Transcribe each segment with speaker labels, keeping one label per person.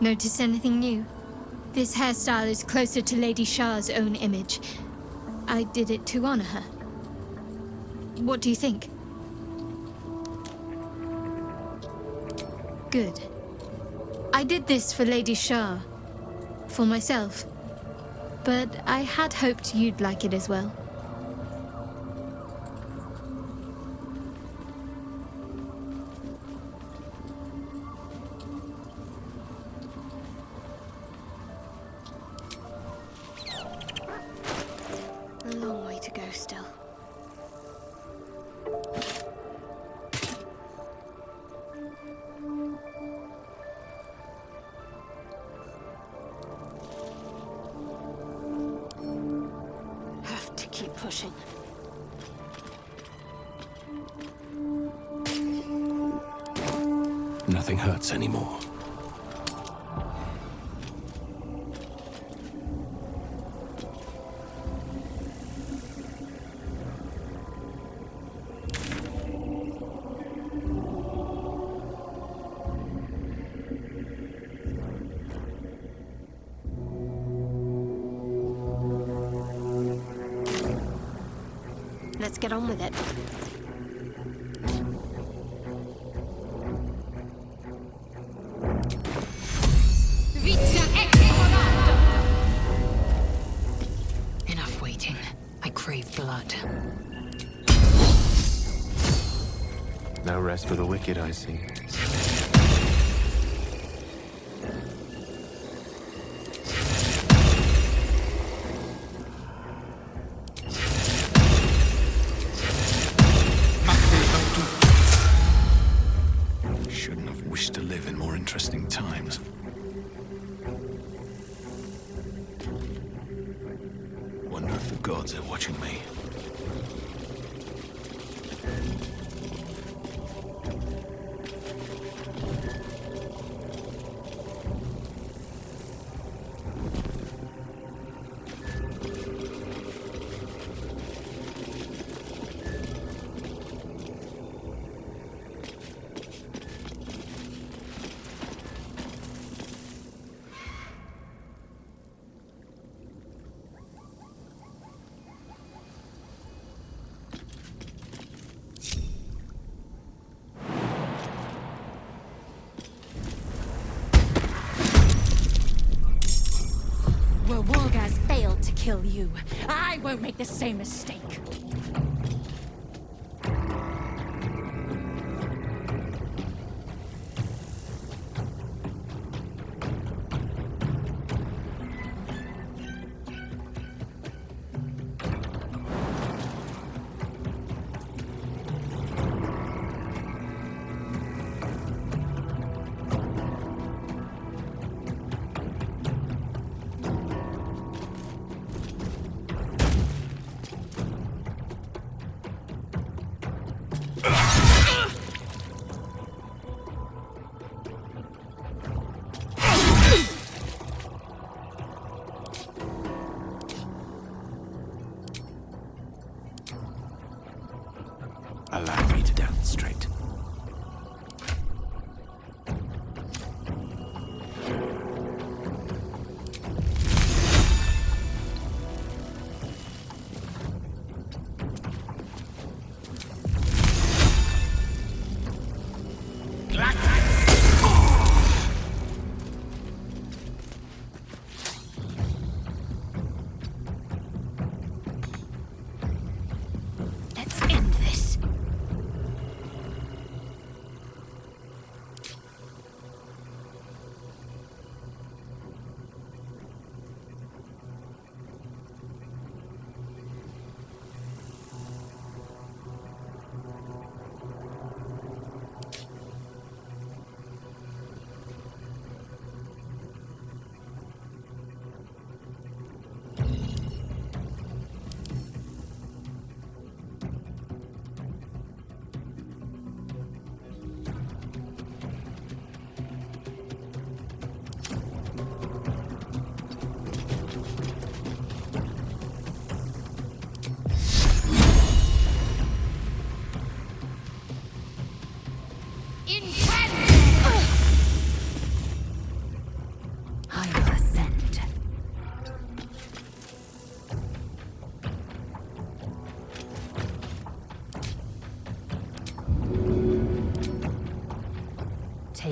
Speaker 1: Notice anything new? This hairstyle is closer to Lady Shah's own image. I did it to honor her. What do you think? Good. I did this for Lady Shah. For myself. But I had hoped you'd like it as well. A long way to go still. Have to keep pushing.
Speaker 2: Nothing hurts anymore.
Speaker 1: Let's get on with it.
Speaker 3: Enough waiting. I crave blood.
Speaker 4: No rest for the wicked, I see.
Speaker 2: Shouldn't have wished to live in more interesting times. Wonder if the gods are watching me.
Speaker 3: Well, Wargaz failed to kill you. I won't make the same mistake.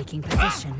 Speaker 3: Taking position.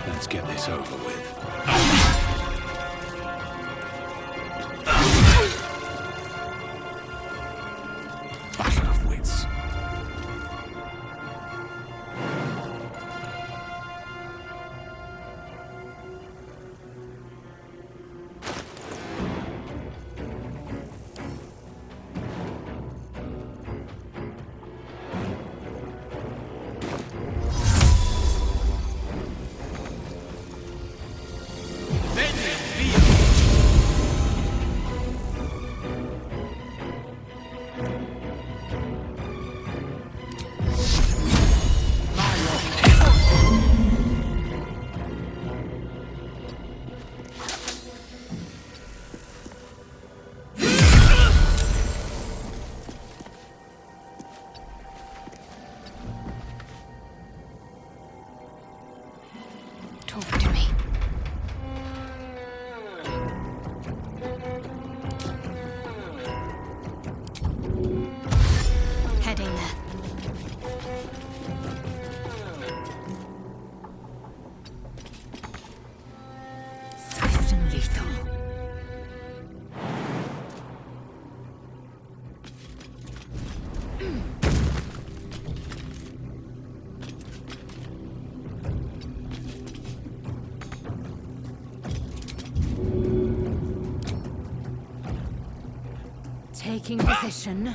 Speaker 2: Let's get this over with. Battle of wits.
Speaker 1: Talk to me. Heading there.
Speaker 3: Swift and lethal. Taking position.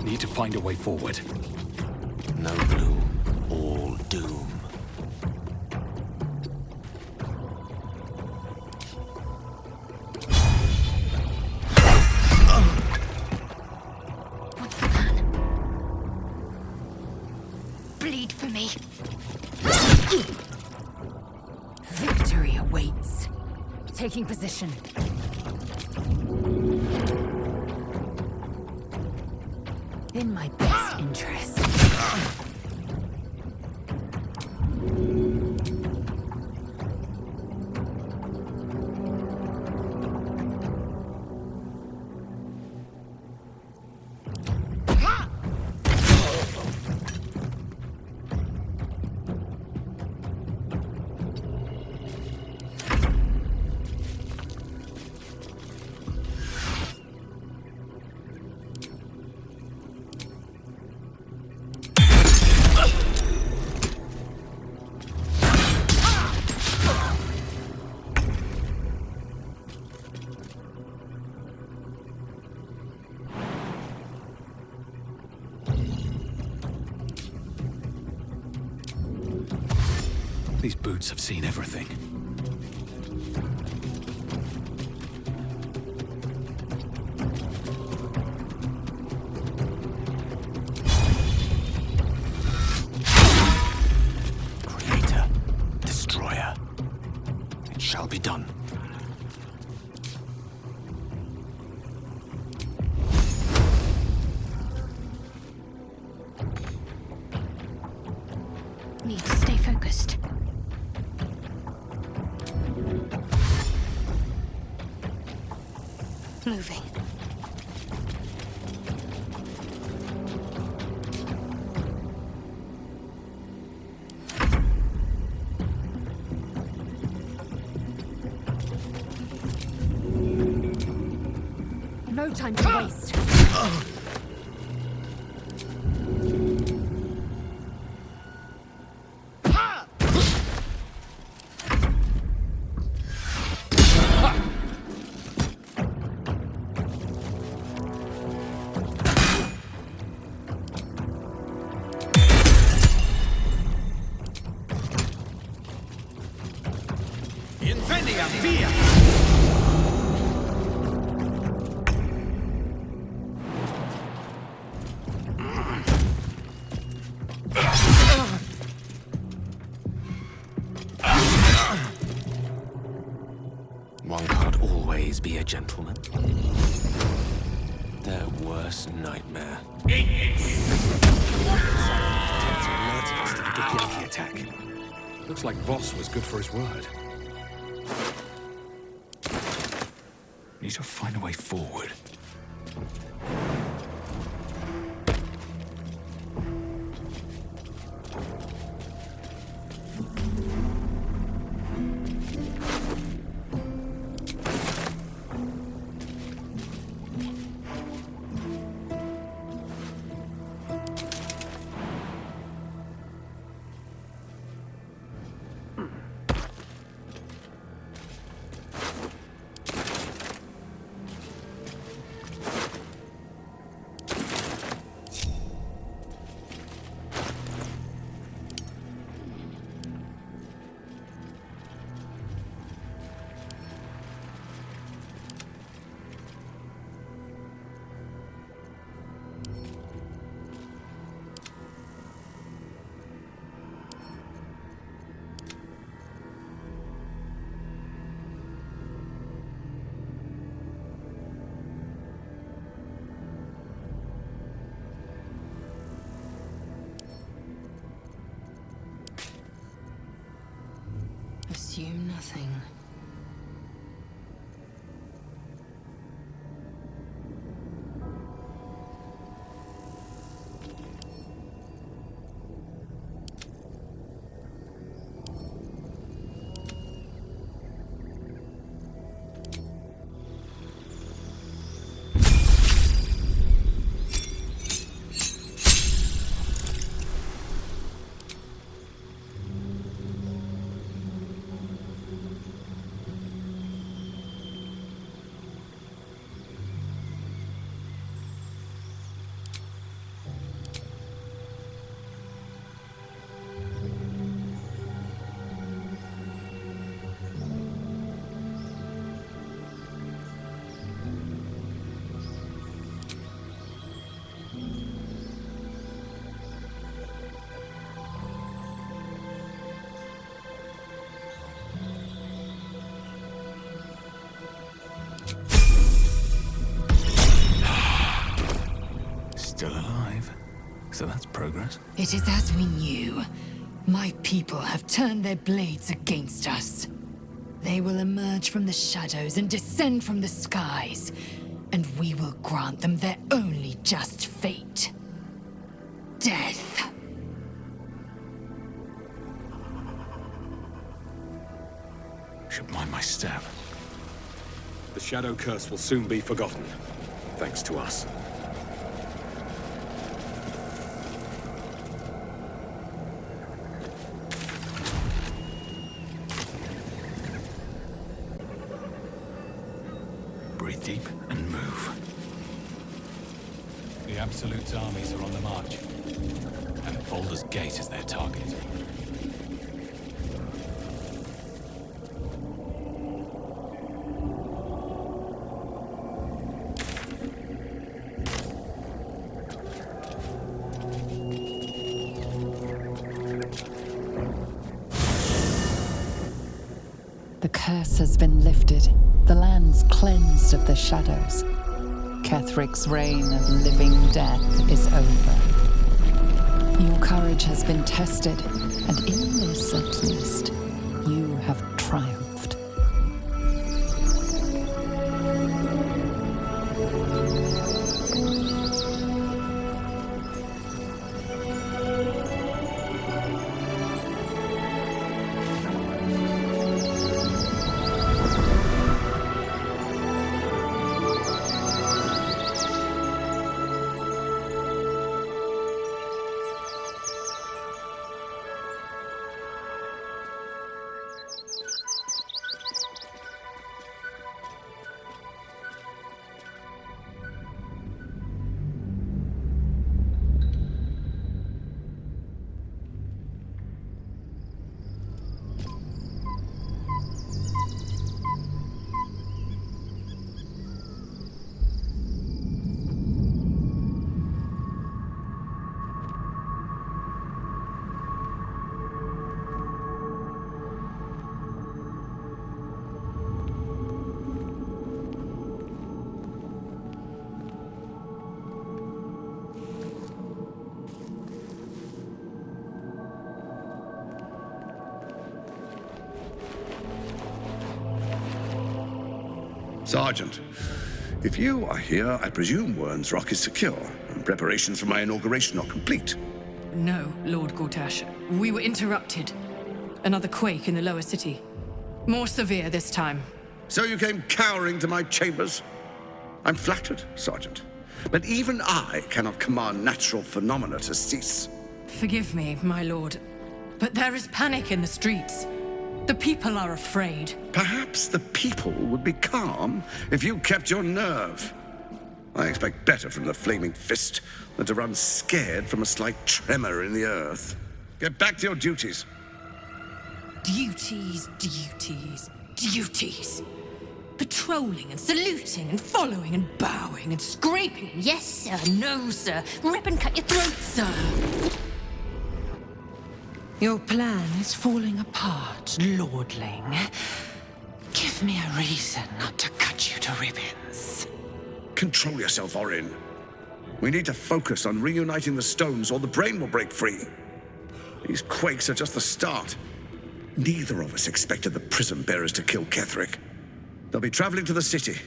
Speaker 2: Need to find a way forward.
Speaker 4: No gloom, all doom.
Speaker 3: Taking position. In my best interest.
Speaker 2: These boots have seen everything. Creator, destroyer. It shall be done.
Speaker 1: Need to stay focused. Moving.
Speaker 3: No time to waste.
Speaker 2: Incendia via!
Speaker 4: One can't always be a gentleman. Their worst nightmare.
Speaker 2: Alerted us to the big Yankee attack. Looks like Voss was good for his word. Need to find a way forward.
Speaker 3: Assume nothing.
Speaker 2: So that's progress.
Speaker 3: It is as we knew. My people have turned their blades against us. They will emerge from the shadows and descend from the skies, and we will grant them their only just fate. Death.
Speaker 2: Should mind my step. The Shadow Curse will soon be forgotten, thanks to us. Breathe deep and move. The Absolute's armies are on the march, and Baldur's Gate is their target.
Speaker 5: The curse has been lifted, the land's cleansed of the shadows. Kethric's reign of living death is over. Your courage has been tested, and in this at least, you have triumphed.
Speaker 6: Sergeant, if you are here, I presume Wern's Rock is secure, and preparations for my inauguration are complete.
Speaker 7: No, Lord Gortash. We were interrupted. Another quake in the lower city. More severe this time.
Speaker 6: So you came cowering to my chambers? I'm flattered, Sergeant. But even I cannot command natural phenomena to cease.
Speaker 7: Forgive me, my lord, but there is panic in the streets. The people are afraid.
Speaker 6: Perhaps the people would be calm if you kept your nerve. I expect better from the Flaming Fist than to run scared from a slight tremor in the earth. Get back to your duties.
Speaker 7: Duties, duties, duties. Patrolling and saluting and following and bowing and scraping. Yes, sir. No, sir. Rip and cut your throat, sir.
Speaker 3: Your plan is falling apart, lordling. Give me a reason not to cut you to ribbons.
Speaker 6: Control yourself, Orin. We need to focus on reuniting the stones or the brain will break free. These quakes are just the start. Neither of us expected the prison bearers to kill Ketheric. They'll be traveling to the city.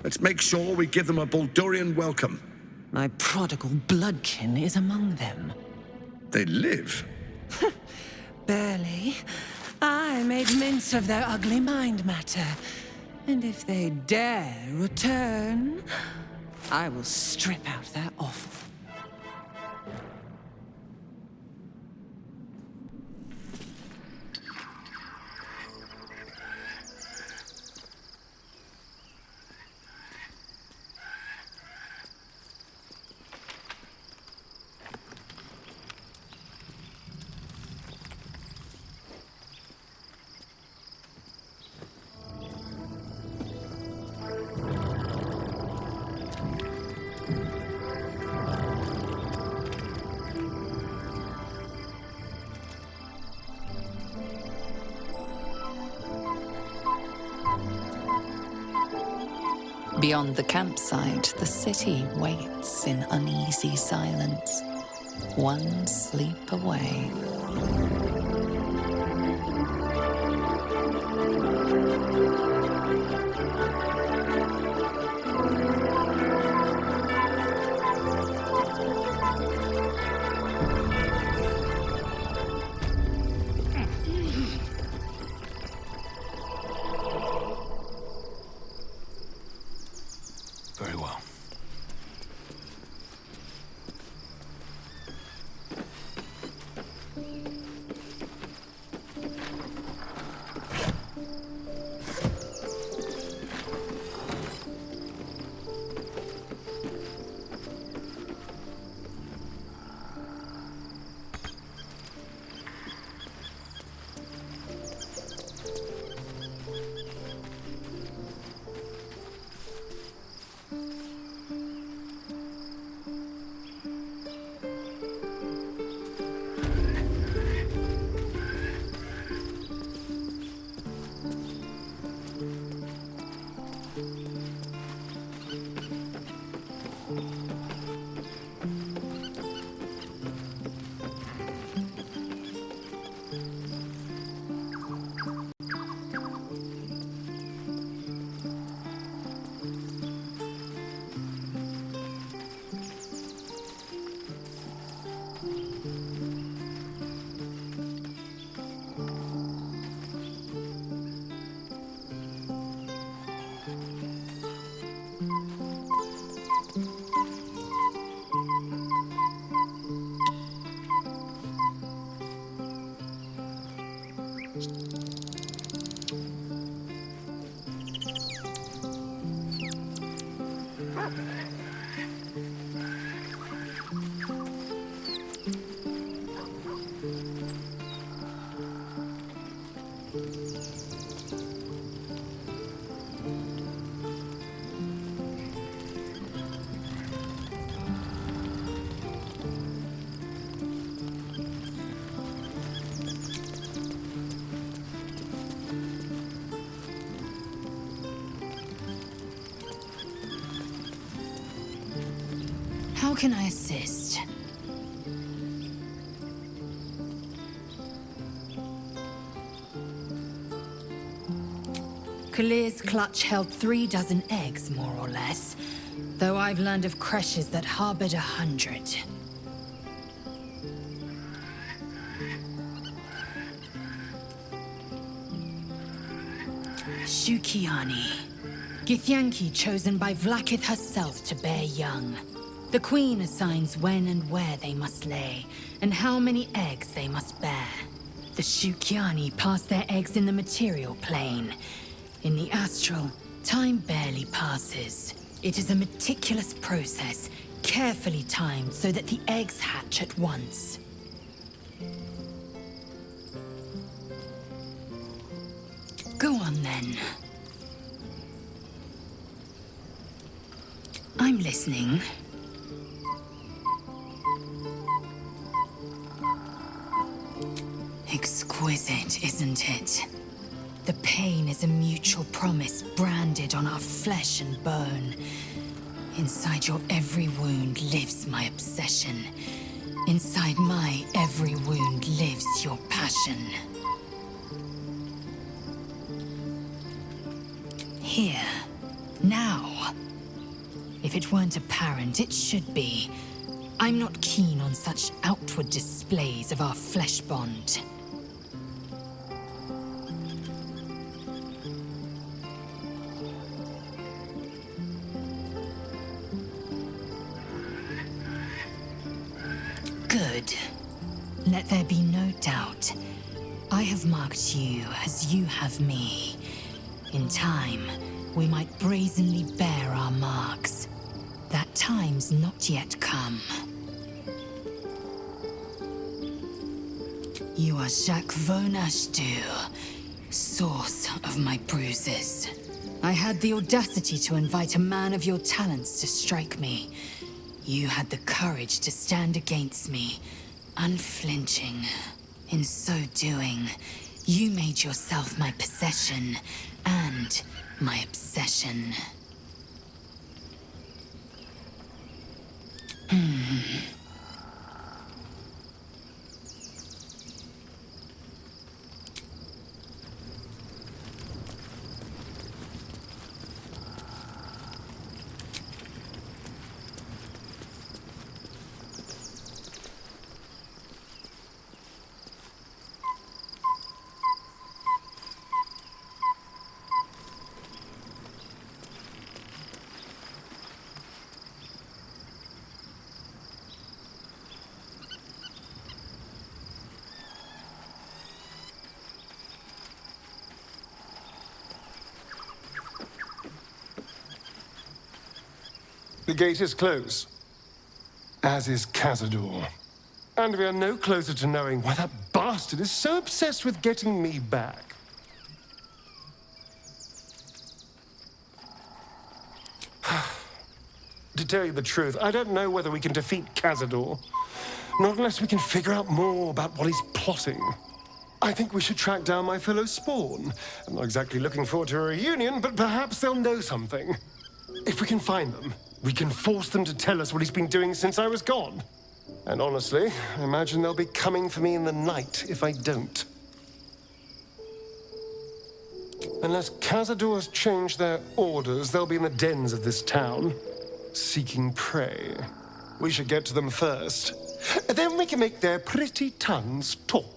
Speaker 6: Let's make sure we give them a Baldurian welcome.
Speaker 3: My prodigal bloodkin is among them.
Speaker 6: They live.
Speaker 3: Barely. I made mince of their ugly mind matter. And if they dare return, I will strip out their offal.
Speaker 5: Beyond the campsite, the city waits in uneasy silence. one sleep away.
Speaker 2: Very well.
Speaker 3: How can I assist? Kalir's clutch held 3 dozen eggs, more or less, though I've learned of creches that harbored 100. Shukiani. Githyanki chosen by Vlakith herself to bear young. The Queen assigns when and where they must lay, and how many eggs they must bear. The Shukiani pass their eggs in the material plane. In the astral, time barely passes. It is a meticulous process, carefully timed so that the eggs hatch at once. Go on then. I'm listening. Exquisite, isn't it? The pain is a mutual promise branded on our flesh and bone. Inside your every wound lives my obsession. Inside my every wound lives your passion. Here, now. If it weren't apparent, it should be. I'm not keen on such outward displays of our flesh bond. Good. Let there be no doubt. I have marked you as you have me. In time, we might brazenly bear our marks. That time's not yet come. You are Jacques Vonashdur, source of my bruises. I had the audacity to invite a man of your talents to strike me. You had the courage to stand against me, unflinching. In so doing, you made yourself my possession and my obsession.
Speaker 8: The gate is closed, as is Cazador. And we are no closer to knowing why that bastard is so obsessed with getting me back. To tell you the truth, I don't know whether we can defeat Cazador. Not unless we can figure out more about what he's plotting. I think we should track down my fellow Spawn. I'm not exactly looking forward to a reunion, but perhaps they'll know something. If we can find them, we can force them to tell us what he's been doing since I was gone. And honestly, I imagine they'll be coming for me in the night if I don't. Unless Cazador's changed their orders, they'll be in the dens of this town, seeking prey. We should get to them first. Then we can make their pretty tongues talk.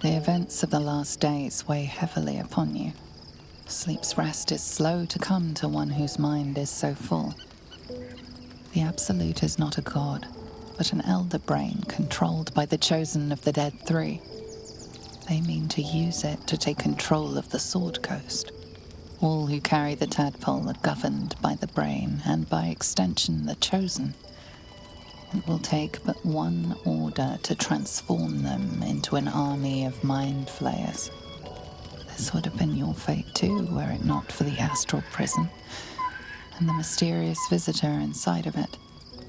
Speaker 5: The events of the last days weigh heavily upon you. Sleep's rest is slow to come to one whose mind is so full. The Absolute is not a god, but an elder brain controlled by the chosen of the Dead Three. They mean to use it to take control of the Sword Coast. All who carry the tadpole are governed by the brain, and by extension the chosen. It will take but one order to transform them into an army of mind flayers. This would have been your fate too, were it not for the astral prison and the mysterious visitor inside of it.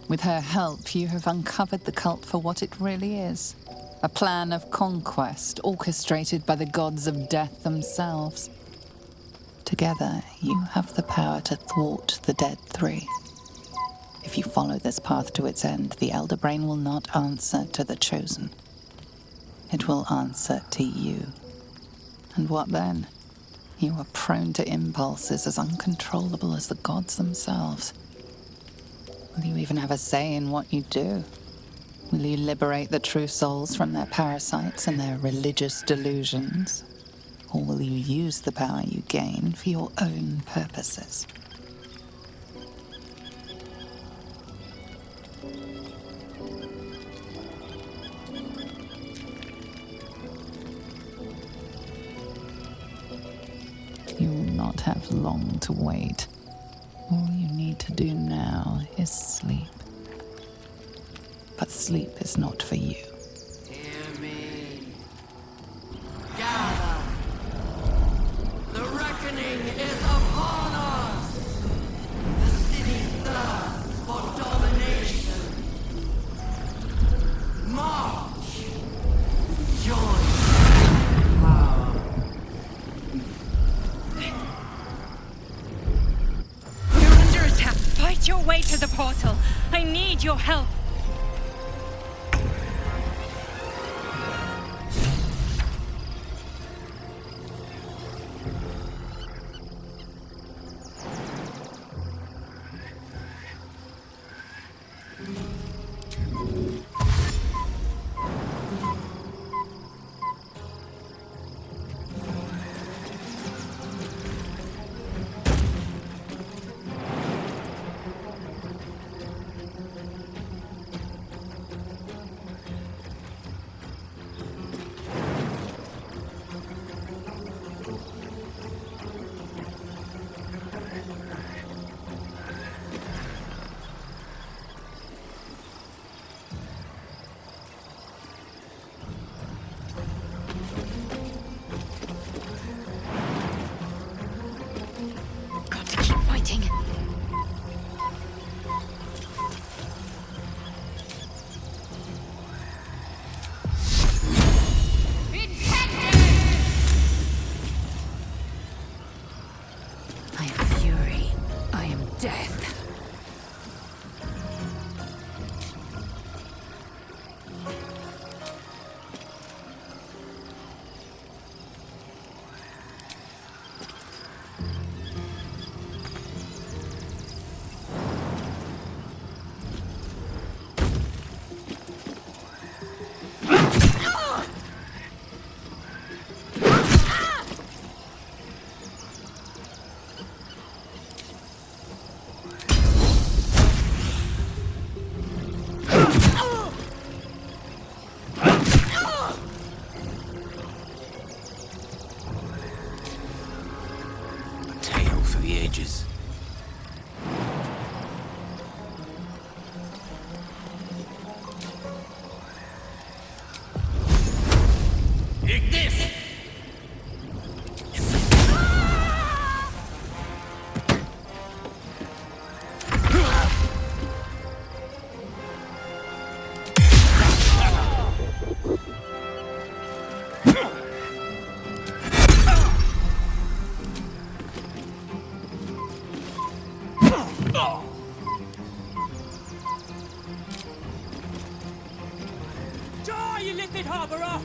Speaker 5: With her help, you have uncovered the cult for what it really is. A plan of conquest orchestrated by the gods of death themselves. Together, you have the power to thwart the Dead Three. If you follow this path to its end, the Elder Brain will not answer to the Chosen. It will answer to you. And what then? You are prone to impulses as uncontrollable as the gods themselves. Will you even have a say in what you do? Will you liberate the true souls from their parasites and their religious delusions? Or will you use the power you gain for your own purposes? You will not have long to wait. All you need to do now is sleep. But sleep is not for you.
Speaker 9: Hear me. Gather. The reckoning is upon us. The city thirsts for domination. March. Join.
Speaker 7: Fight your way to the portal. I need your help.
Speaker 4: the ages.
Speaker 9: Ignis!
Speaker 10: Die, you little harborer!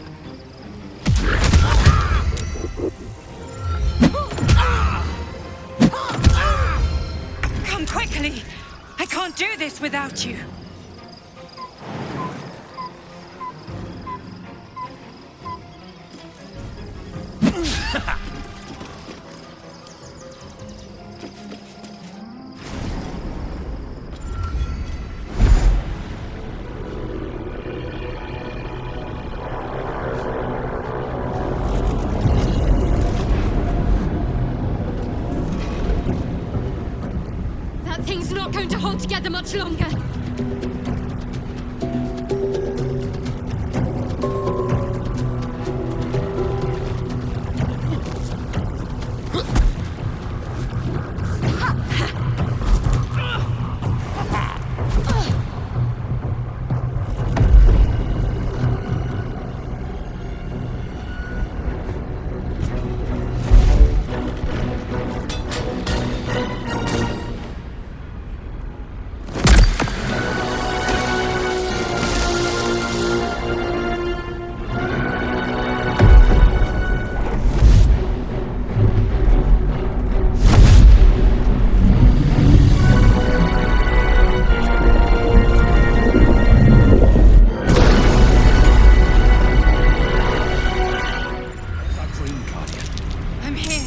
Speaker 3: Come quickly! I can't do this without you!
Speaker 1: That thing's not going to hold together much longer.
Speaker 3: I'm here!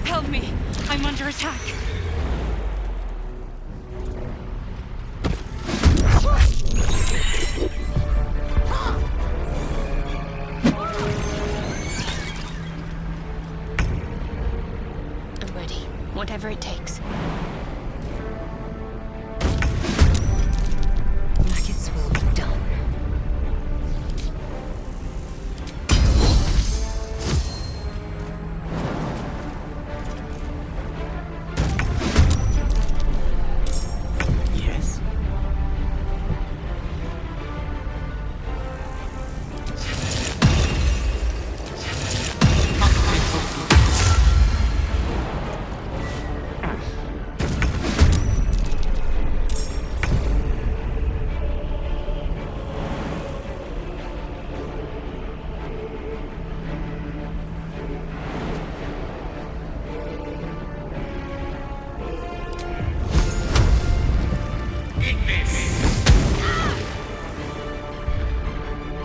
Speaker 3: Help me! I'm under attack!
Speaker 1: I'm ready. Whatever it takes.
Speaker 7: Maggots will be done.
Speaker 4: Yes?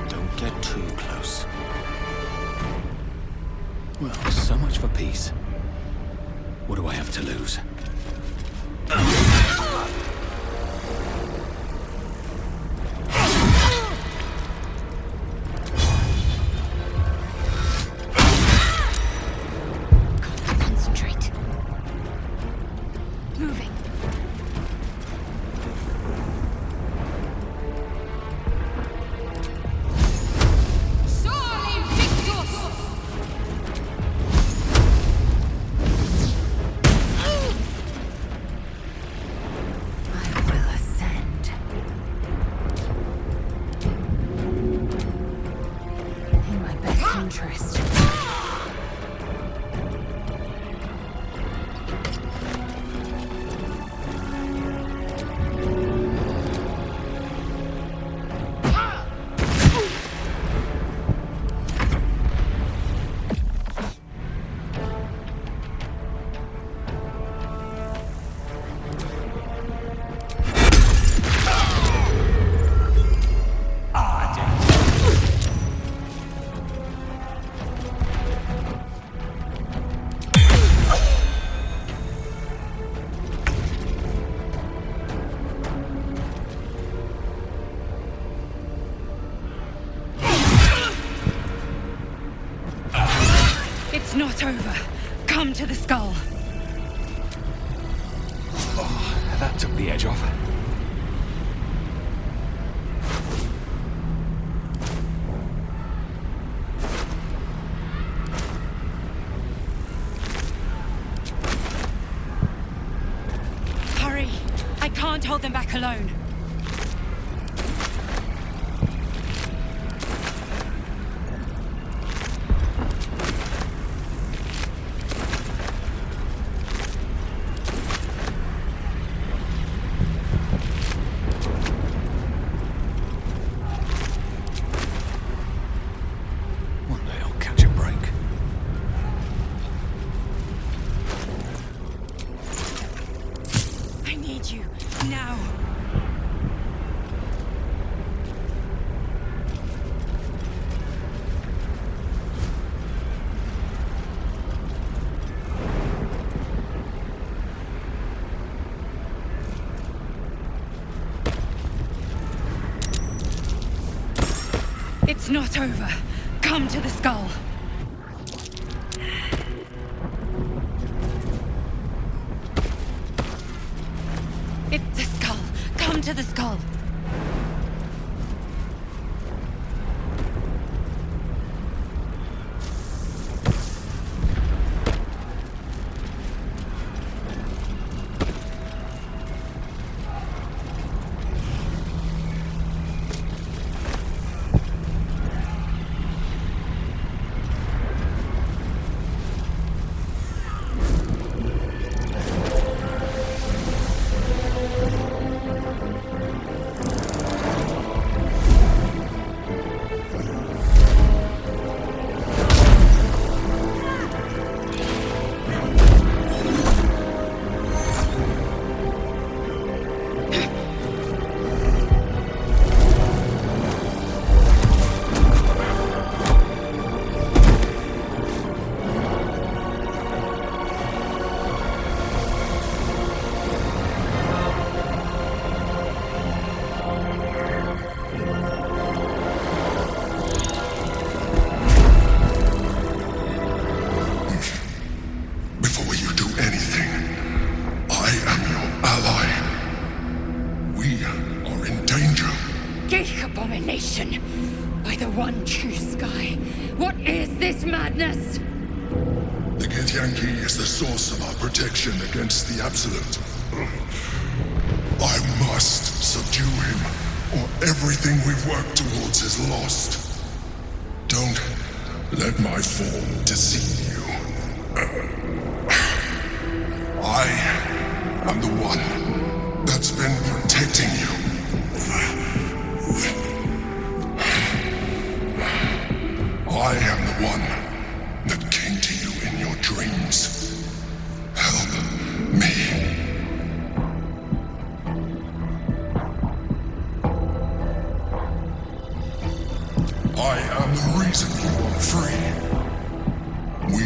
Speaker 4: Don't get too close.
Speaker 2: Well, so much for peace. What do I have to lose?
Speaker 1: Concentrate. Moving.
Speaker 7: I will ascend. In my best interest.
Speaker 3: It's not over. Come to the skull.
Speaker 2: Took the edge off.
Speaker 7: Hurry! I can't hold them back alone.
Speaker 2: One day I'll catch a break.
Speaker 7: I need you, now. It's not over. Come to the skull. It's the skull. Come to the skull.
Speaker 6: Before you do anything, I am your ally. We are in danger.
Speaker 7: Geek abomination! By the one true sky, what is this madness?
Speaker 6: The Githyanki is the source of our protection against the Absolute. I must subdue him, or everything we've worked towards is lost. Don't let my form deceive you. I am the one that's been protecting you. I am the one that came to you in your dreams. Help me. I am the reason you are free. We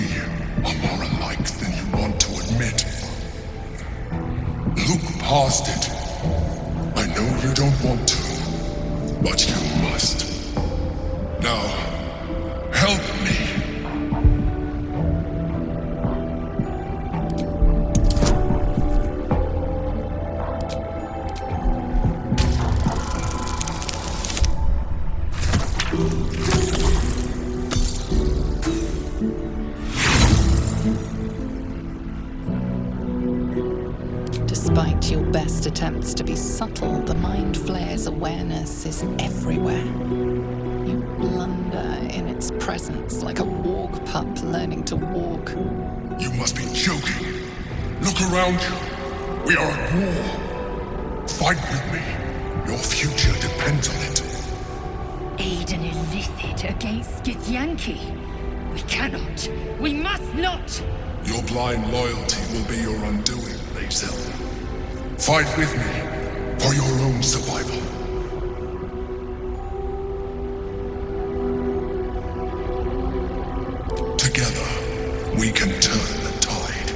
Speaker 6: are more alike than you want to admit. Look past it. I know you don't want to, but you must. Now, help me.
Speaker 5: Despite your best attempts to be subtle, the Mind Flayer's awareness is everywhere. You blunder in its presence like a warg pup learning to walk.
Speaker 6: You must be joking. Look around you. We are at war. Fight with me. Your future depends on it.
Speaker 7: Aid an illicit against Githyanki. We cannot. We must not.
Speaker 6: Your blind loyalty will be your undoing, Lae'zel. Fight with me for your own survival. Together, we can turn the tide.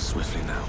Speaker 4: Swiftly now.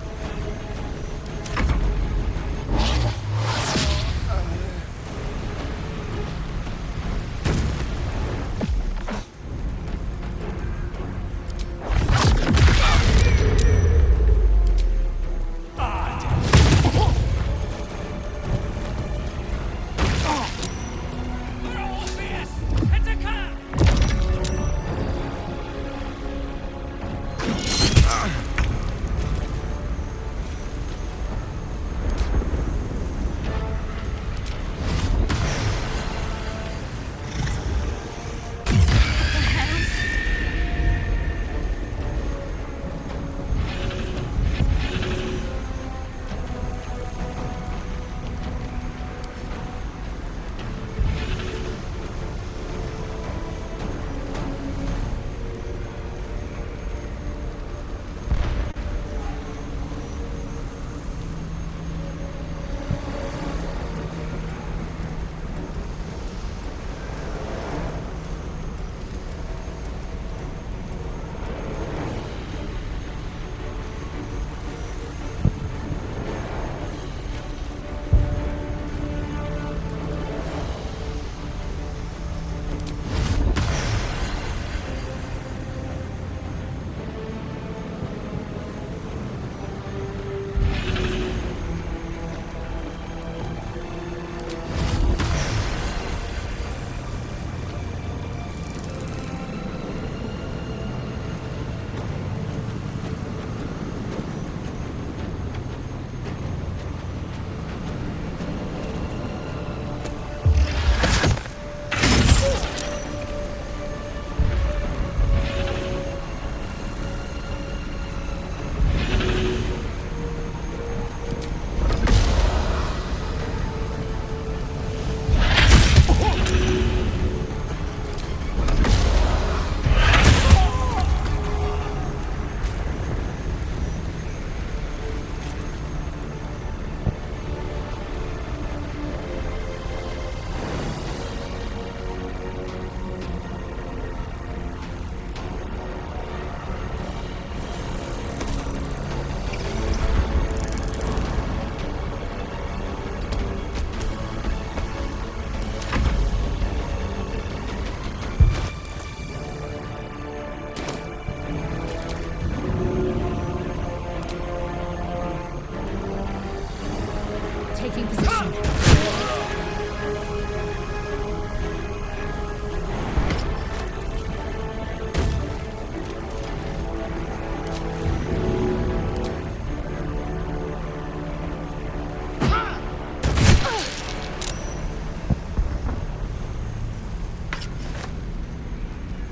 Speaker 1: Taking position.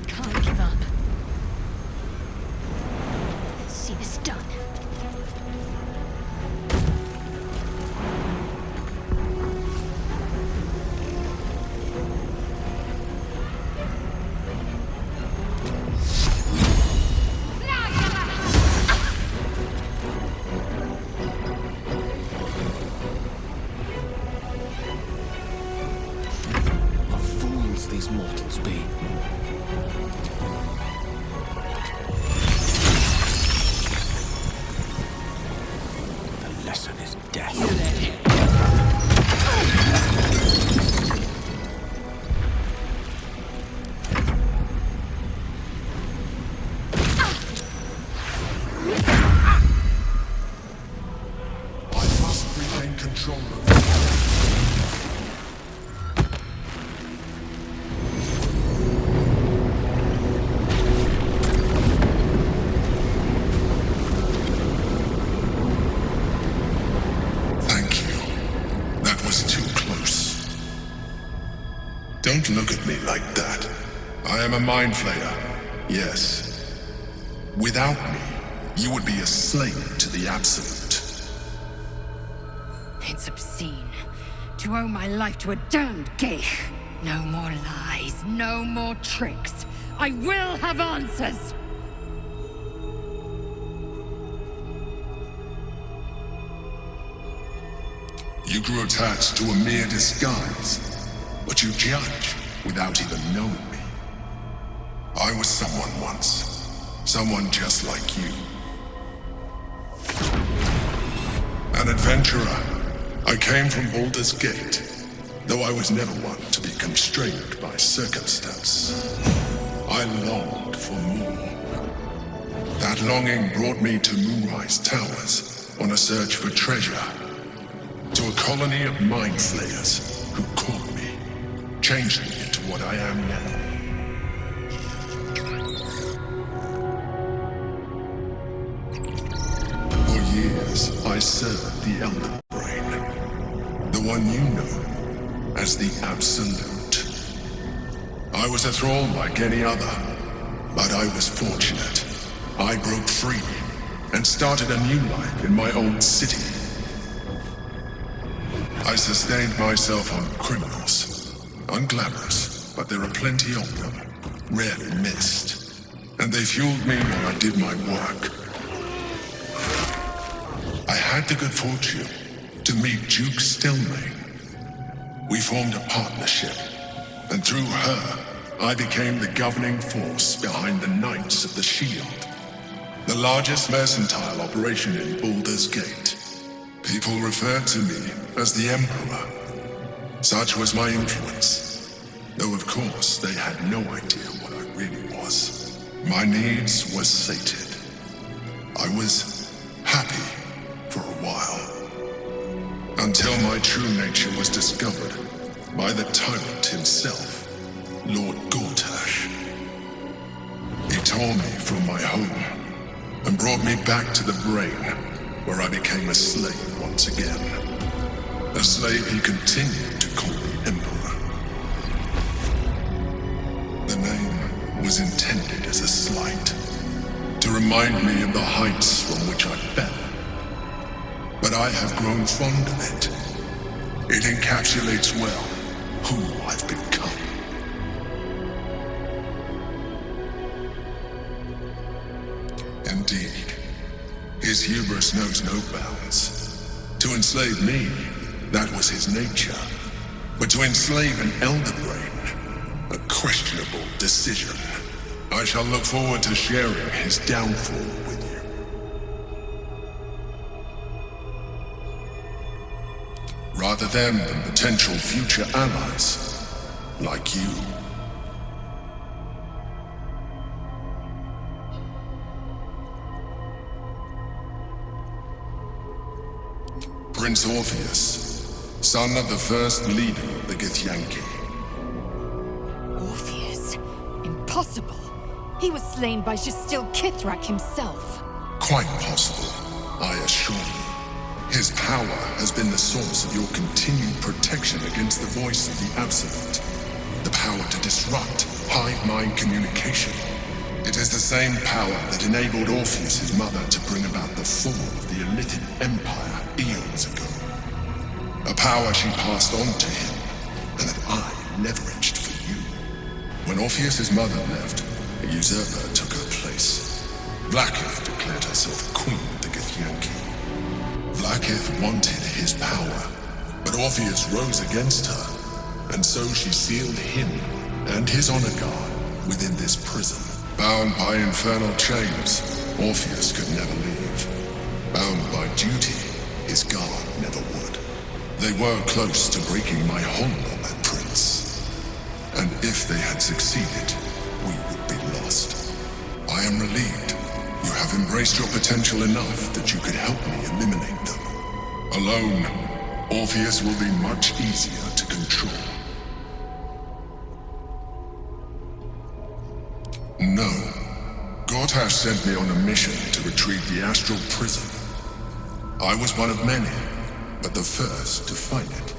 Speaker 1: Can't give up. Let's see this done.
Speaker 4: These mortals be? The lesson is death.
Speaker 6: I must regain control of it. Don't look at me like that. I am a mind flayer, yes. Without me, you would be a slave to the Absolute.
Speaker 3: It's obscene to owe my life to a damned geich. No more lies, no more tricks. I will have answers!
Speaker 6: You grew attached to a mere disguise, but you judge without even knowing me. I was someone once, someone just like you.
Speaker 11: An adventurer. I came from Baldur's Gate, though I was never one to be constrained by circumstance. I longed for more. That longing brought me to Moonrise Towers on a search for treasure, to a colony of mind flayers who caught me, changed me into what I am now. For years, I served the Elder Brain, the one you know as the Absolute. I was a thrall like any other, but I was fortunate. I broke free and started a new life in my own city. I sustained myself on criminals, unglamorous, but there are plenty of them, rarely missed, and they fueled me while I did my work. I had the good fortune to meet Duke Stelmane. We formed a partnership, and through her, I became the governing force behind the Knights of the Shield, the largest mercantile operation in Baldur's Gate. People referred to me as the Emperor. Such was my influence, though of course they had no idea what I really was. My needs were sated. I was happy for a while, until my true nature was discovered by the tyrant himself, Lord Gortash. He tore me from my home and brought me back to the Brain, where I became a slave once again. A slave he continued to call the Emperor. The name was intended as a slight, to remind me of the heights from which I fell. But I have grown fond of it. It encapsulates well who I've become. Indeed, his hubris knows no bounds. To enslave me, that was his nature. But to enslave an Elder Brain, a questionable decision. I shall look forward to sharing his downfall with you. Rather than potential future allies, like you. Prince Orpheus, son of the first leader of the Githyanki.
Speaker 3: Orpheus? Impossible. He was slain by Justil Kithrak himself.
Speaker 11: Quite possible, I assure you. His power has been the source of your continued protection against the voice of the Absolute. The power to disrupt hive-mind communication. It is the same power that enabled Orpheus' mother to bring about the fall of the Elitid Empire eons ago. A power she passed on to him, and that I leveraged for you. When Orpheus' mother left, a usurper took her place. Vlaakith declared herself queen of the Githyanki. Vlaakith wanted his power, but Orpheus rose against her, and so she sealed him and his honor guard within this prison. Bound by infernal chains, Orpheus could never leave. Bound by duty, his guard never would. They were close to breaking my hold on that prince. And if they had succeeded, we would be lost. I am relieved. You have embraced your potential enough that you could help me eliminate them. Alone, Orpheus will be much easier to control. No. Gortash sent me on a mission to retrieve the astral prison. I was one of many, but the first to find it.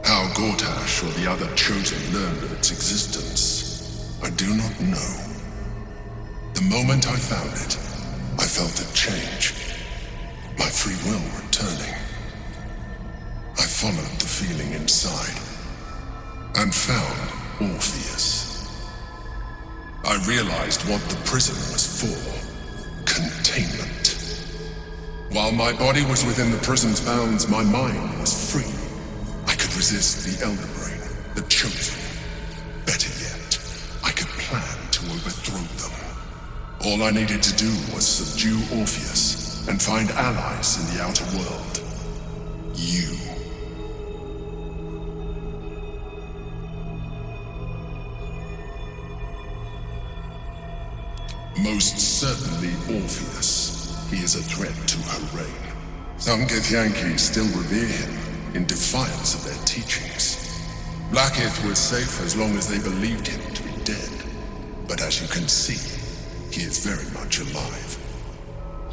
Speaker 11: How Gortash or the other chosen learned of its existence, I do not know. The moment I found it, I felt a change. My free will returning. I followed the feeling inside, and found Orpheus. I realized what the prison was for. Containment. While my body was within the prison's bounds, my mind was free. I could resist the Elder Brain, the Chosen. Better yet, I could plan to overthrow them. All I needed to do was subdue Orpheus and find allies in the outer world. you. Most certainly Orpheus. He is a threat to her reign. Some Githyanki still revere him in defiance of their teachings. Blackith was safe as long as they believed him to be dead. But as you can see, he is very much alive.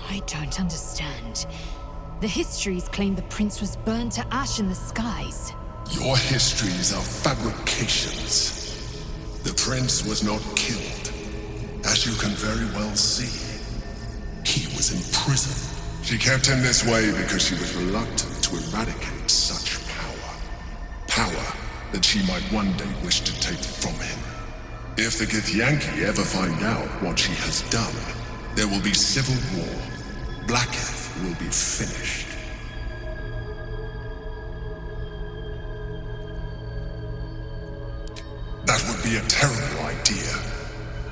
Speaker 3: I don't understand. The histories claim the prince was burned to ash in the skies.
Speaker 11: Your histories are fabrications. The prince was not killed. As you can very well see, he was in prison. She kept him this way because she was reluctant to eradicate such power. Power that she might one day wish to take from him. If the Githyanki ever find out what she has done, there will be civil war. Blackith will be finished. That would be a terrible idea.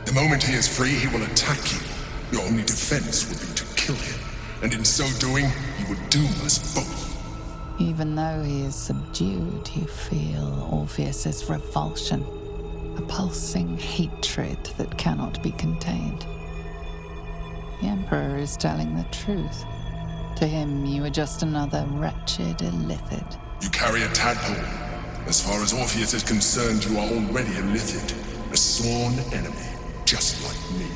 Speaker 11: The moment he is free, he will attack you. Your only defense would be to kill him, and in so doing, he would doom us both.
Speaker 5: Even though he is subdued, you feel Orpheus's revulsion, a pulsing hatred that cannot be contained. The Emperor is telling the truth. To him, you are just another wretched illithid.
Speaker 11: You carry a tadpole. As far as Orpheus is concerned, you are already a illithid, a sworn enemy, just like me.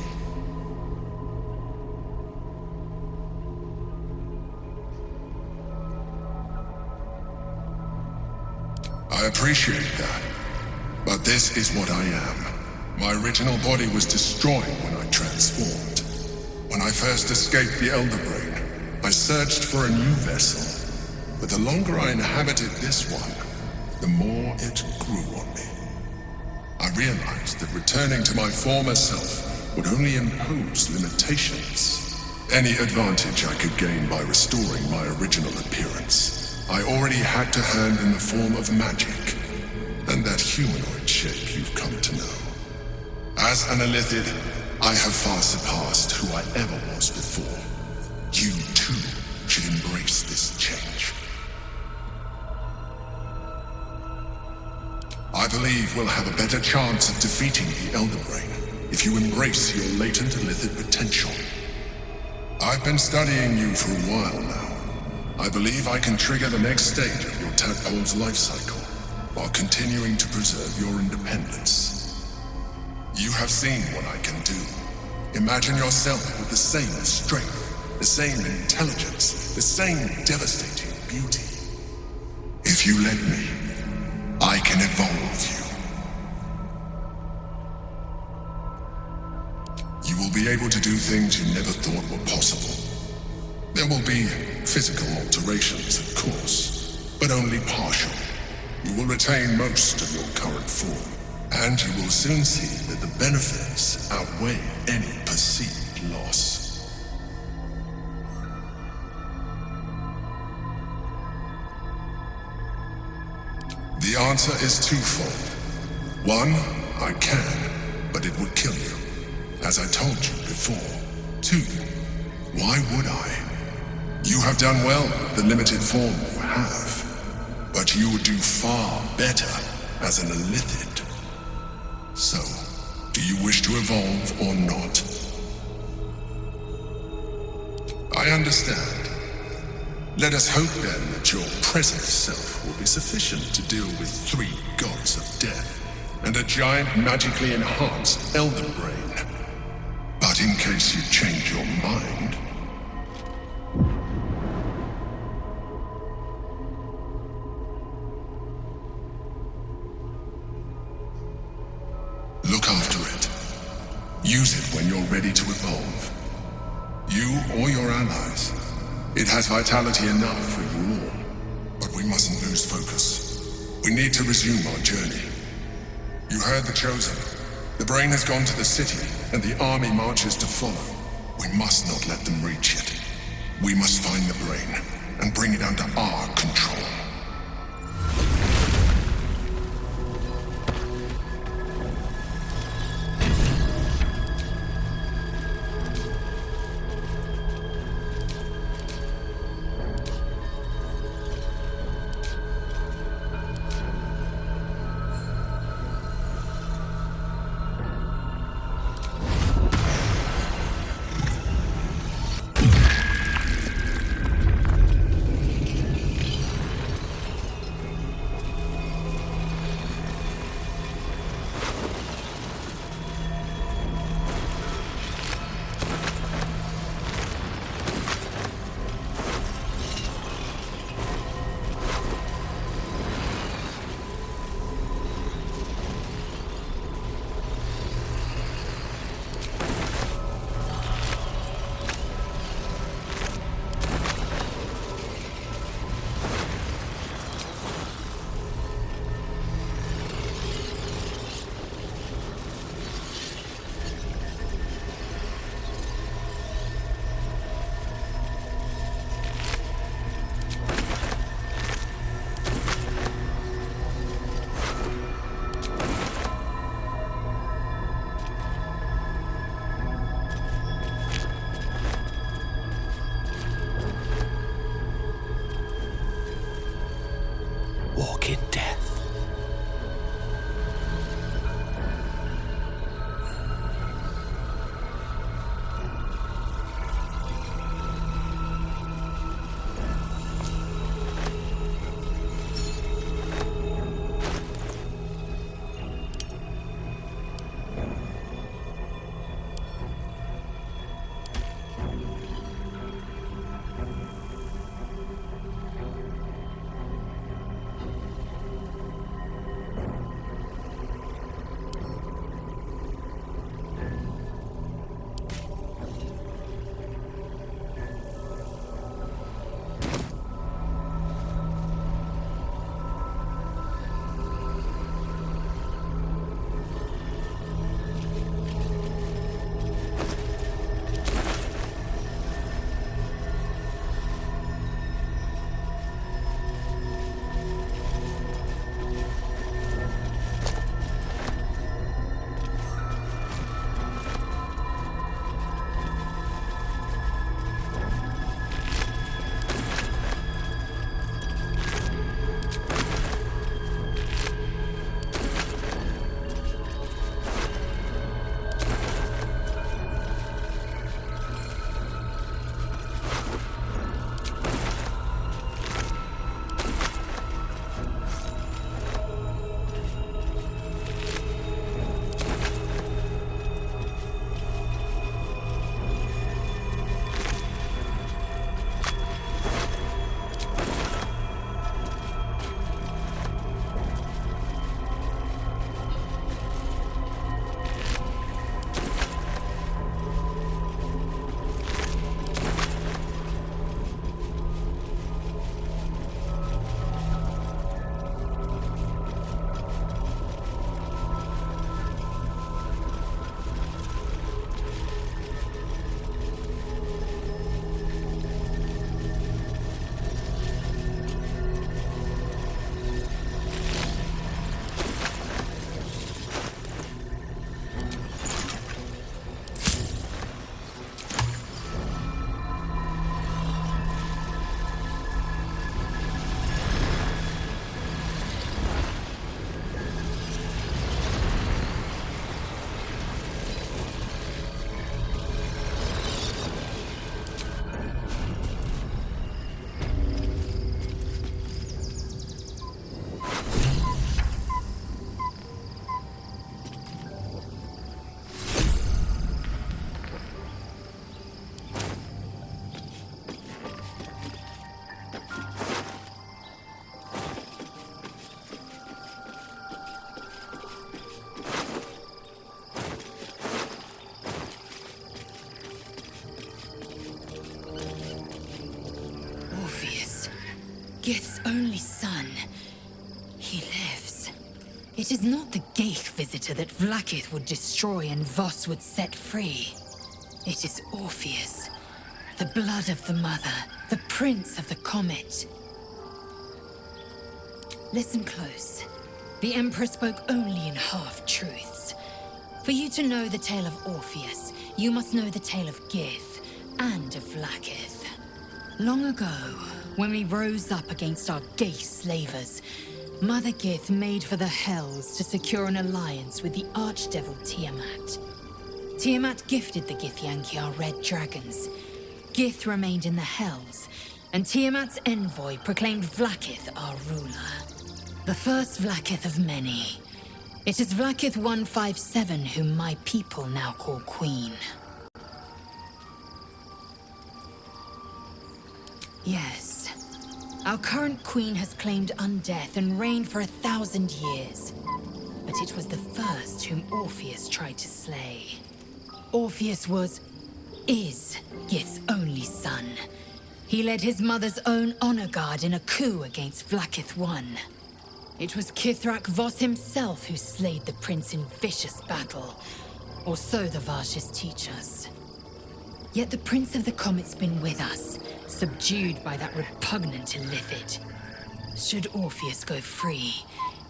Speaker 11: I appreciate that, but this is what I am. My original body was destroyed when I transformed. When I first escaped the Elder Brain, I searched for a new vessel, but the longer I inhabited this one, the more it grew on me. I realized that returning to my former self would only impose limitations. Any advantage I could gain by restoring my original appearance, I already had to hand in the form of magic, and that humanoid shape you've come to know. As an illithid, I have far surpassed who I ever was before. You, too, should embrace this change. I believe we'll have a better chance of defeating the Elder Brain if you embrace your latent illithid potential. I've been studying you for a while now. I believe I can trigger the next stage of your tadpole's life cycle while continuing to preserve your independence. You have seen what I can do. Imagine yourself with the same strength, the same intelligence, the same devastating beauty. If you let me, I can evolve you. You will be able to do things you never thought were possible. There will be physical alterations, of course, but only partial. You will retain most of your current form, and you will soon see that the benefits outweigh any perceived loss. The answer is twofold. One, I can, but it would kill you, as I told you before. Two, why would I? You have done well with the limited form you have, but you would do far better as an illithid. So, do you wish to evolve or not? I understand. Let us hope then that your present self will be sufficient to deal with 3 gods of death and a giant magically enhanced Elder Brain. But in case you change your mind, look after it. Use it when you're ready to evolve. You or your allies. It has vitality enough for you all. But we mustn't lose focus. We need to resume our journey. You heard the Chosen. The Brain has gone to the city, and the army marches to follow. We must not let them reach it. We must find the Brain, and bring it under our control.
Speaker 3: Gith's only son. He lives. It is not the Geich visitor that Vlaakith would destroy and Voss would set free. It is Orpheus, the blood of the mother, the prince of the comet. Listen close. The Emperor spoke only in half-truths. For you to know the tale of Orpheus, you must know the tale of Gith and of Vlaakith. Long ago, when we rose up against our Geich slavers, Mother Gith made for the Hells to secure an alliance with the archdevil Tiamat. Tiamat gifted the Githyanki our red dragons. Gith remained in the Hells, and Tiamat's envoy proclaimed Vlaakith our ruler. The first Vlaakith of many. It is Vlaakith 157 whom my people now call Queen. Yes. Our current queen has claimed undeath and reigned for 1,000 years. But it was the first whom Orpheus tried to slay. Orpheus is Gith's only son. He led his mother's own honor guard in a coup against Vlaakith I. It was Kithrak Voss himself who slayed the prince in vicious battle, or so the Varshes teach us. Yet the Prince of the Comet's been with us, subdued by that repugnant Illithid. Should Orpheus go free,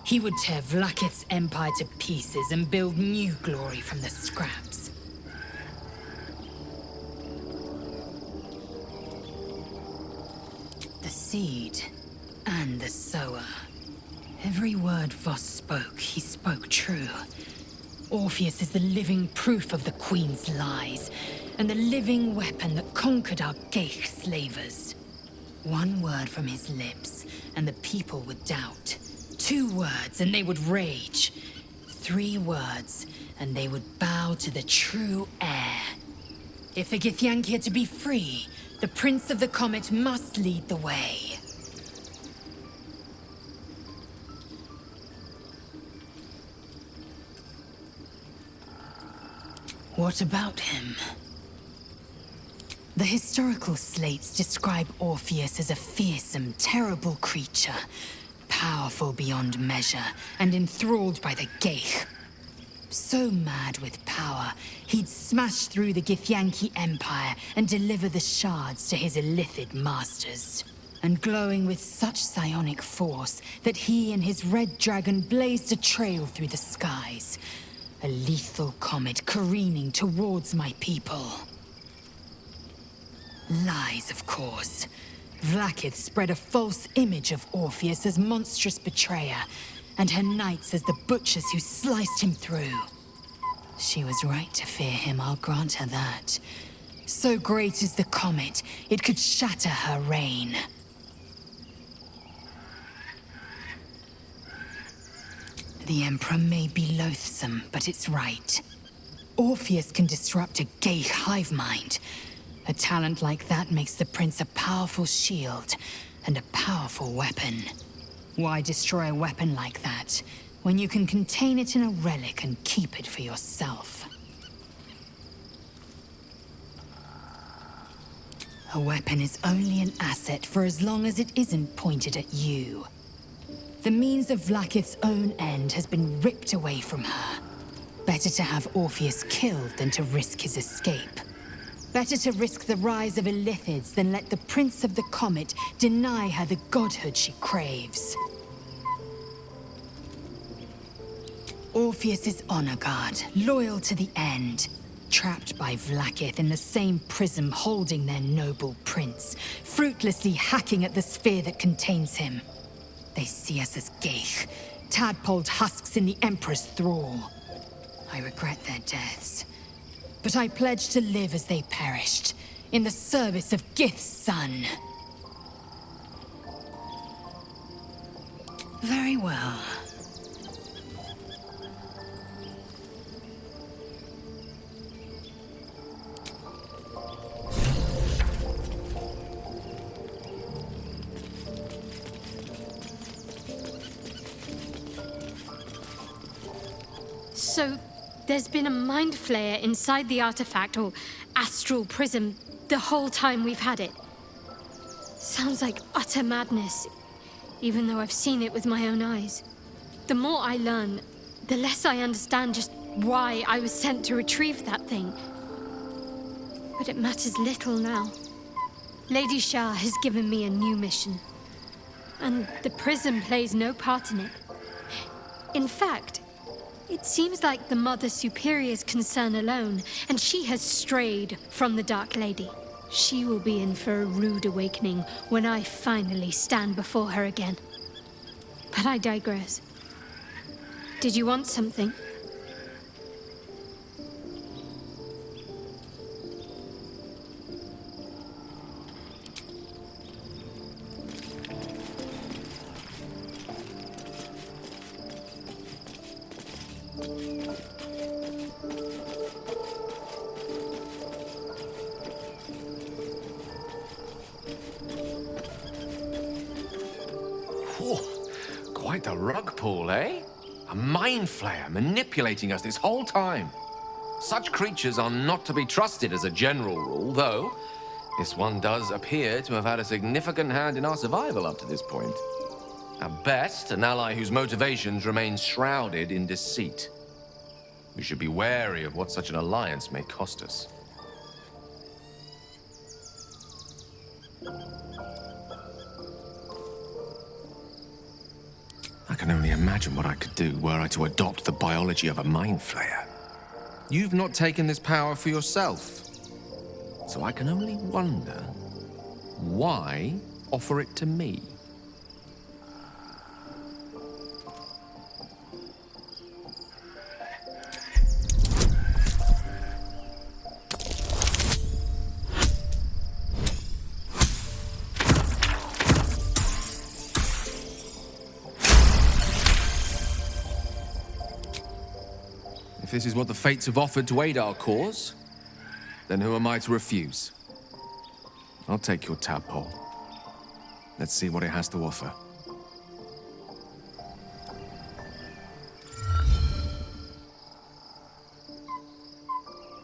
Speaker 3: he would tear Vlaakith's empire to pieces and build new glory from the scraps. The seed and the sower. Every word Voss spoke, he spoke true. Orpheus is the living proof of the Queen's lies, and the living weapon that conquered our Geich slavers. One word from his lips, and the people would doubt. 2 words, and they would rage. 3 words, and they would bow to the true heir. If the Githyanki are to be free, the Prince of the Comet must lead the way. What about him? The historical slates describe Orpheus as a fearsome, terrible creature, powerful beyond measure, and enthralled by the Geich. So mad with power, he'd smash through the Githyanki Empire and deliver the shards to his Illithid masters. And glowing with such psionic force that he and his red dragon blazed a trail through the skies. A lethal comet careening towards my people. Lies, of course. Vlaakith spread a false image of Orpheus as monstrous betrayer, and her knights as the butchers who sliced him through. She was right to fear him, I'll grant her that. So great is the comet, it could shatter her reign. The Emperor may be loathsome, but it's right. Orpheus can disrupt a Geich hive mind. A talent like that makes the prince a powerful shield and a powerful weapon. Why destroy a weapon like that, when you can contain it in a relic and keep it for yourself? A weapon is only an asset for as long as it isn't pointed at you. The means of Vlaakith's own end has been ripped away from her. Better to have Orpheus killed than to risk his escape. Better to risk the rise of Illithids than let the Prince of the Comet deny her the godhood she craves. Orpheus is honor guard, loyal to the end. Trapped by Vlaakith in the same prism holding their noble prince, fruitlessly hacking at the sphere that contains him. They see us as Geich, tadpoled husks in the Emperor's thrall. I regret their deaths, but I pledge to live as they perished, in the service of Gith's son. Very well.
Speaker 1: So, there's been a mind flayer inside the artifact, or astral prism, the whole time we've had it. Sounds like utter madness. even though I've seen it with my own eyes. The more I learn, the less I understand just why I was sent to retrieve that thing. But it matters little now. Lady Shah has given me a new mission, and the prison plays no part in it. In fact, it seems like the Mother Superior's concern alone, and she has strayed from the Dark Lady. She will be in for a rude awakening when I finally stand before her again. But I digress. Did you want something?
Speaker 4: Quite the rug pull, eh? A mind flayer manipulating us this whole time. Such creatures are not to be trusted as a general rule, though this one does appear to have had a significant hand in our survival up to this point. At best, an ally whose motivations remain shrouded in deceit. We should be wary of what such an alliance may cost us. I can only imagine what I could do were I to adopt the biology of a mind flayer. You've not taken this power for yourself, so I can only wonder, why offer it to me? If this is what the fates have offered to aid our cause, then who am I to refuse? I'll take your tadpole. Let's see what it has to offer.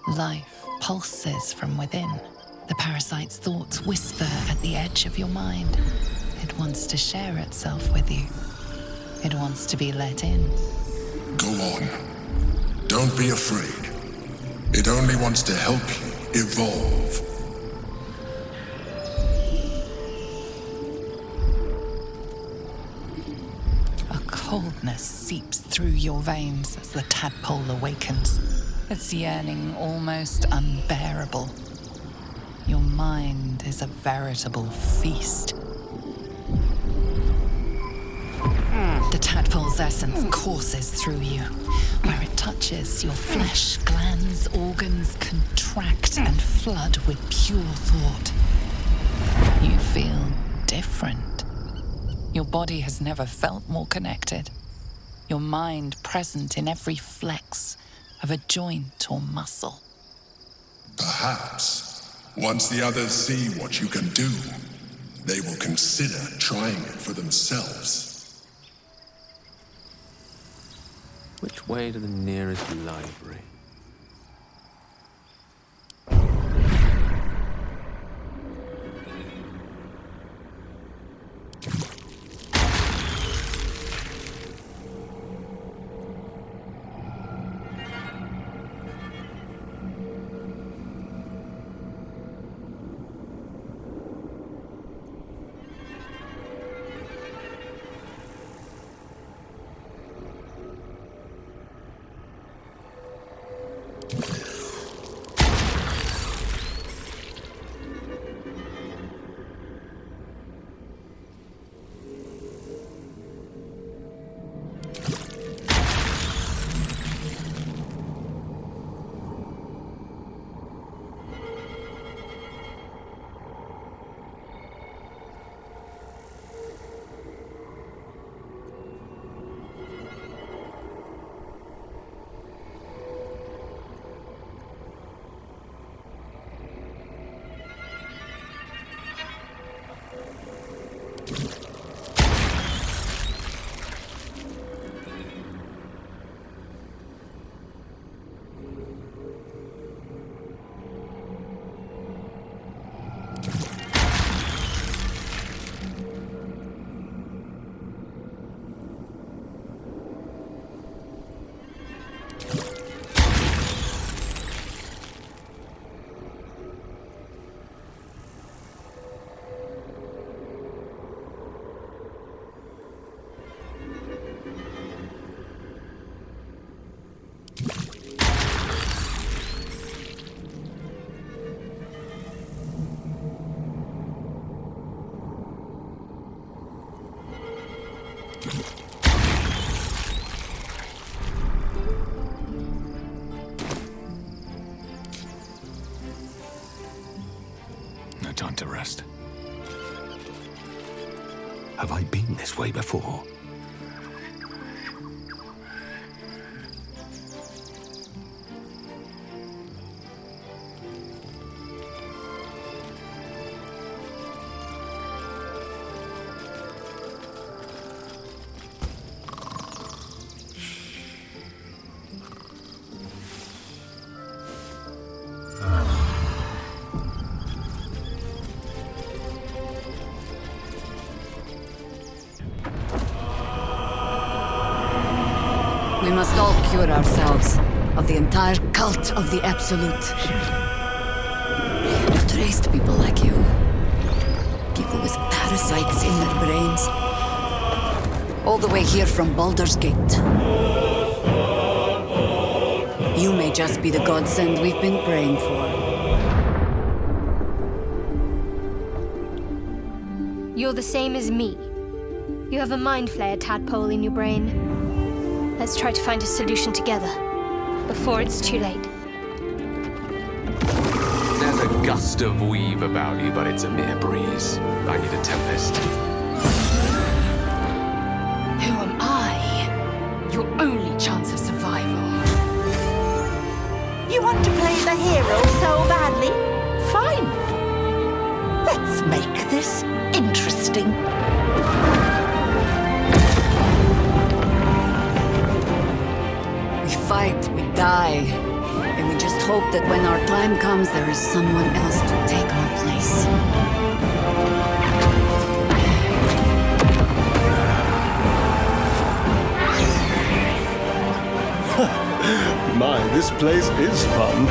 Speaker 5: Life pulses from within. The parasite's thoughts whisper at the edge of your mind. It wants to share itself with you. It wants to be let in.
Speaker 11: Go on. Don't be afraid. It only wants to help you evolve.
Speaker 5: A coldness seeps through your veins as the tadpole awakens, its yearning almost unbearable. Your mind is a veritable feast. The tadpole's essence courses through you. Where it touches, your flesh, glands, organs contract and flood with pure thought. You feel different. Your body has never felt more connected. Your mind present in every flex of a joint or muscle.
Speaker 11: Perhaps, once the others see what you can do, they will consider trying it for themselves.
Speaker 4: Which way to the nearest library?
Speaker 2: No time to rest. Have I been this way before?
Speaker 7: We must all cure ourselves of the entire cult of the Absolute. I've traced people like you. People with parasites in their brains. All the way here from Baldur's Gate. You may just be the godsend we've been praying for.
Speaker 1: You're the same as me. You have a mind flayer tadpole in your brain. Let's try to find a solution together, before it's too late.
Speaker 4: There's a gust of weave about you, but it's a mere breeze. I need a tempest.
Speaker 3: Who am I? Your only chance of survival.
Speaker 12: You want to play the hero so badly? Fine. Let's make this interesting.
Speaker 7: We fight, we die, and we just hope that when our time comes, there is someone else to take our place.
Speaker 8: My, this place is fun.